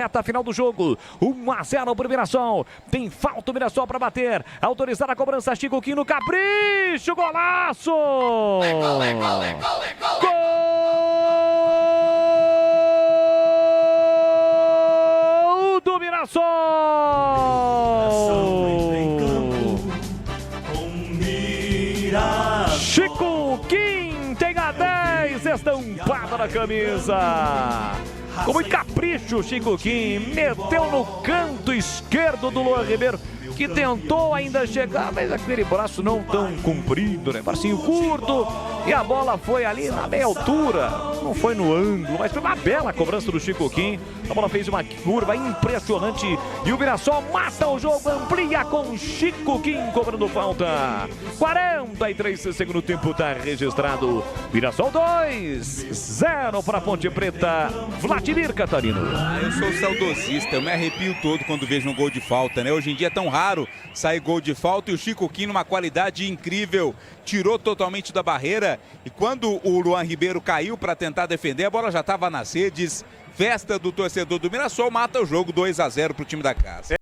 Reta final do jogo, 1-0 para o Mirassol. Tem falta o Mirassol para bater. Autorizada a cobrança, Chico Kim no capricho, golaço! Gol do Mirassol! Chico Kim tem a 10 estampada na camisa. Com muito capricho, Chico Kim meteu no canto esquerdo do Luan Ribeiro, que tentou ainda chegar, mas aquele braço não tão comprido, né? Bracinho curto, e a bola foi ali na meia altura, não foi no ângulo, mas foi uma bela cobrança do Chico Kim. A bola fez uma curva impressionante e o Mirassol mata o jogo, amplia com Chico Kim cobrando falta. 43 segundo tempo está registrado. Mirassol 2-0 para Ponte Preta. Vladimir Catarino. Eu sou saudosista, eu me arrepio todo quando vejo um gol de falta, né? Hoje em dia é tão raro sair gol de falta e o Chico Kim numa qualidade incrível, tirou totalmente da barreira e quando o Luan Ribeiro caiu para tentar defender, a bola já estava nas redes. Festa do torcedor do Mirassol, mata o jogo 2-0 para o time da casa.